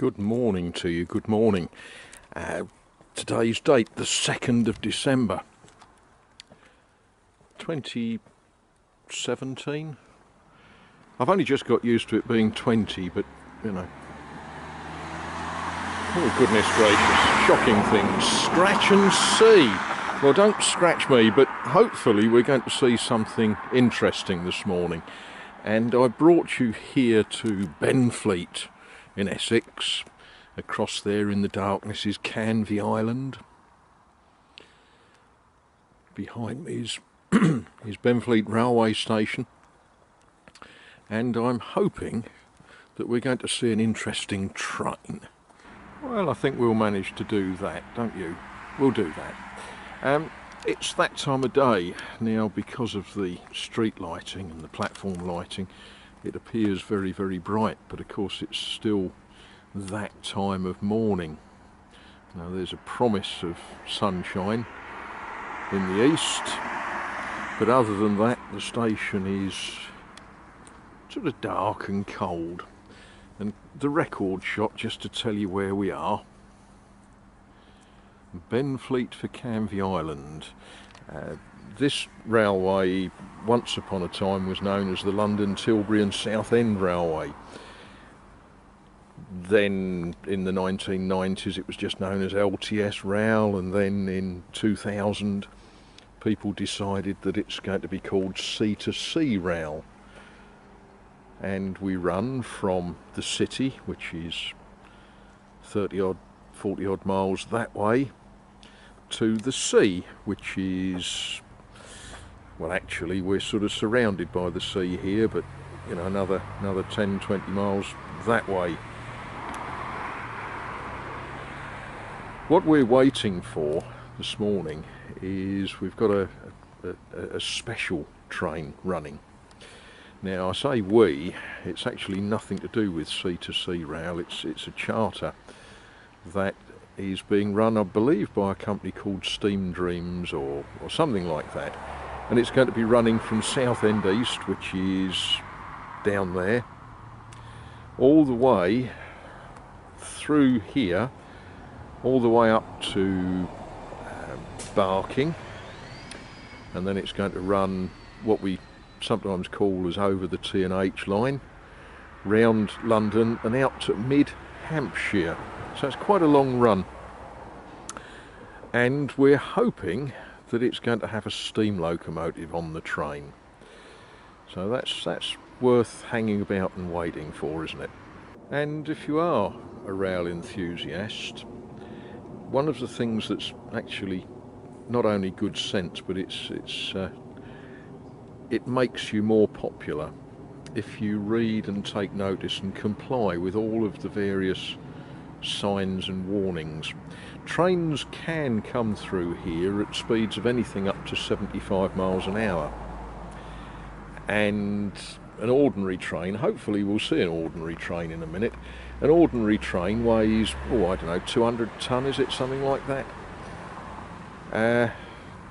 Good morning to you, good morning. Today's date, the 2nd of December 2017. I've only just got used to it being 20, but you know. Oh goodness gracious, shocking things. Scratch and see. Well, don't scratch me, but hopefully we're going to see something interesting this morning. And I brought you here to Benfleet in Essex. Across there in the darkness is Canvey Island. Behind me is Benfleet railway station. And I'm hoping that we're going to see an interesting train. Well, I think we'll manage to do that, don't you? We'll do that. It's that time of day now. Because of the street lighting and the platform lighting, it appears very, very bright, but of course it's still that time of morning. Now there's a promise of sunshine in the east, but other than that the station is sort of dark and cold. And the record shot, just to tell you where we are: Benfleet for Canvey Island. This railway once upon a time was known as the London, Tilbury and Southend Railway. Then in the 1990s it was just known as LTS Rail, and then in 2000 people decided that it's going to be called C2C Rail. And we run from the city, which is 40 odd miles that way, to the sea, which is, well, actually we're sort of surrounded by the sea here, but you know, another 10-20 miles that way. What we're waiting for this morning is we've got a special train running. Now I say we, it's actually nothing to do with C2C Rail. It's a charter that is being run, I believe, by a company called Steam Dreams or something like that. And it's going to be running from Southend East, which is down there, all the way through here, all the way up to Barking, and then it's going to run what we sometimes call as over the T&H line, round London and out to mid-Hampshire. So it's quite a long run, and we're hoping that it's going to have a steam locomotive on the train. So that's worth hanging about and waiting for, isn't it? And if you are a rail enthusiast, one of the things that's actually not only good sense, but it makes you more popular if you read and take notice and comply with all of the various signs and warnings. Trains can come through here at speeds of anything up to 75 miles an hour, and an ordinary train, hopefully we'll see an ordinary train in a minute, an ordinary train weighs, oh I don't know, 200 tonne, is it, something like that?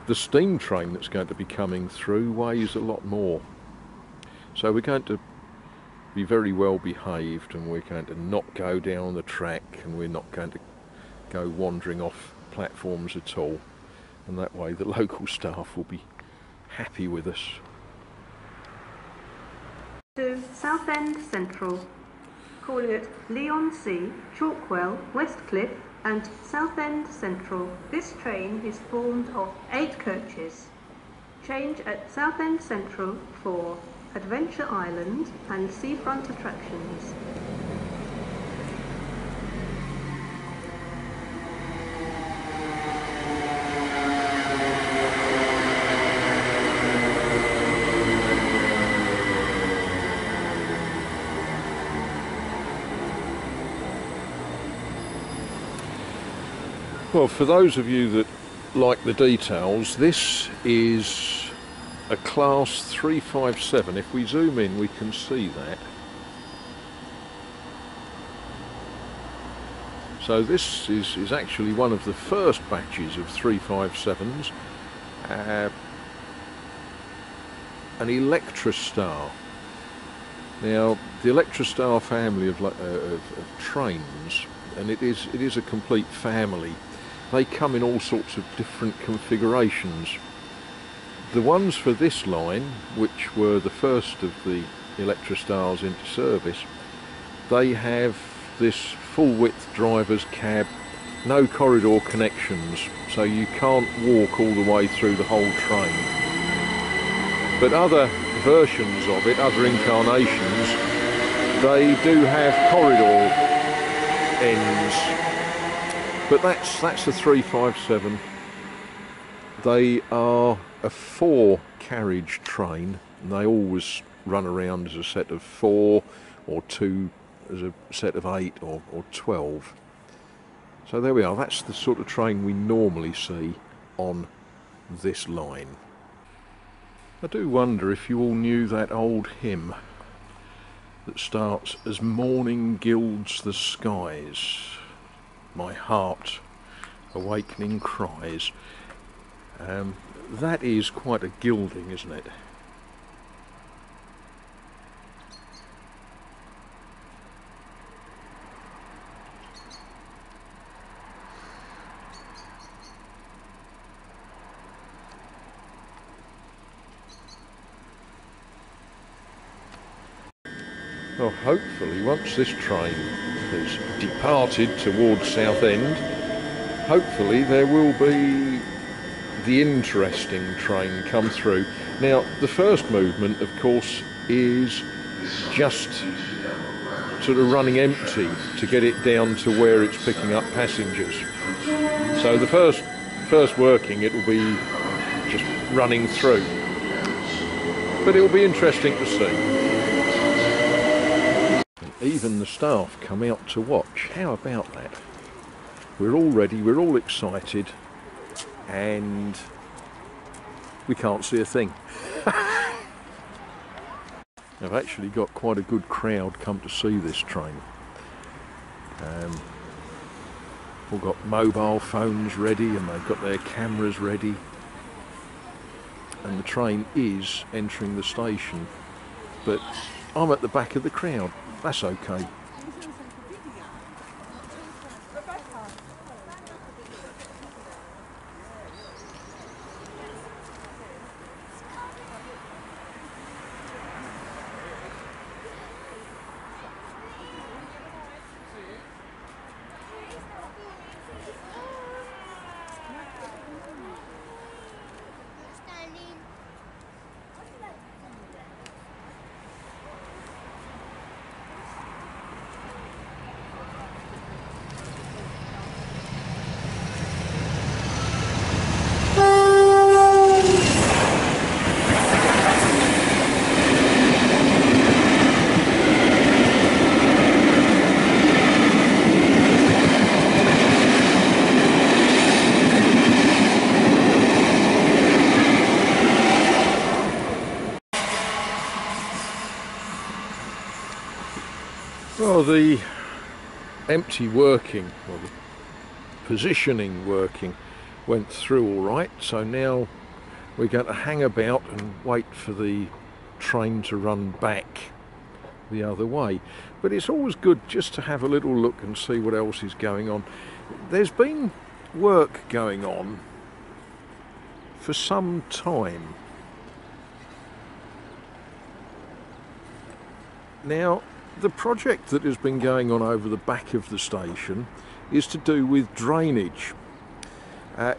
The steam train that's going to be coming through weighs a lot more. So we're going to be very well behaved, and we're going to not go down the track, and we're not going to go wandering off platforms at all. And that way the local staff will be happy with us. To Southend Central, calling it Leigh-on-Sea, Chalkwell, Westcliff and Southend Central. This train is formed of 8 coaches. Change at Southend Central for Adventure Island and seafront attractions. Well, for those of you that like the details, this is a class 357. If we zoom in, we can see that. So this is actually one of the first batches of 357s, an Electrostar. Now the Electrostar family of trains, and it is a complete family. They come in all sorts of different configurations. The ones for this line, which were the first of the Electrostars into service, they have this full width driver's cab, no corridor connections, so you can't walk all the way through the whole train. But other versions of it, other incarnations, they do have corridor ends. But that's the 357. They are a 4 carriage train, and they always run around as a set of 4 or 2 as a set of 8 or 12. So there we are, that's the sort of train we normally see on this line. I do wonder if you all knew that old hymn that starts, "As morning gilds the skies, my heart awakening cries." That is quite a gilding, isn't it? Well, hopefully once this train has departed towards Southend, hopefully there will be the interesting train come through. Now, the first movement, of course, is just sort of running empty to get it down to where it's picking up passengers. So the first working, it will be just running through. But it will be interesting to see. Even the staff come out to watch. How about that? We're all ready, we're all excited, and we can't see a thing. I've actually got quite a good crowd come to see this train. All got mobile phones ready and they've got their cameras ready. And the train is entering the station, but I'm at the back of the crowd. That's okay. Well, the empty working, or the positioning working, went through all right, so now we're going to hang about and wait for the train to run back the other way. But it's always good just to have a little look and see what else is going on. There's been work going on for some time. Now, the project that has been going on over the back of the station is to do with drainage.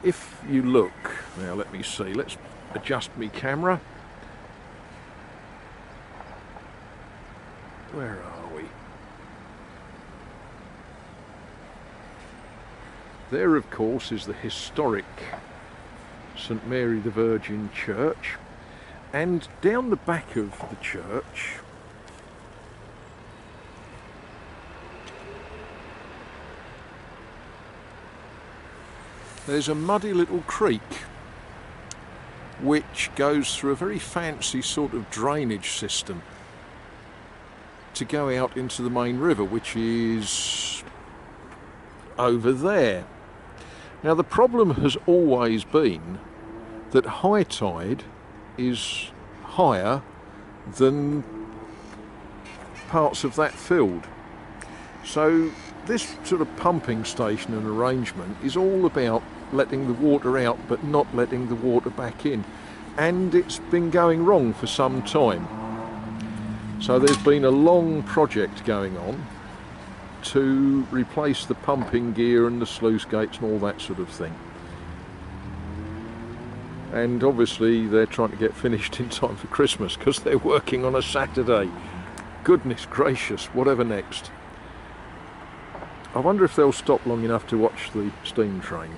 If you look, now let me see, let's adjust my camera. Where are we? There, of course, is the historic St Mary the Virgin Church, and down the back of the church there's a muddy little creek which goes through a very fancy sort of drainage system to go out into the main river, which is over there. Now, the problem has always been that high tide is higher than parts of that filled. So this sort of pumping station and arrangement is all about letting the water out but not letting the water back in, and it's been going wrong for some time. So there's been a long project going on to replace the pumping gear and the sluice gates and all that sort of thing, and obviously they're trying to get finished in time for Christmas because they're working on a Saturday. Goodness gracious, whatever next. I wonder if they'll stop long enough to watch the steam train.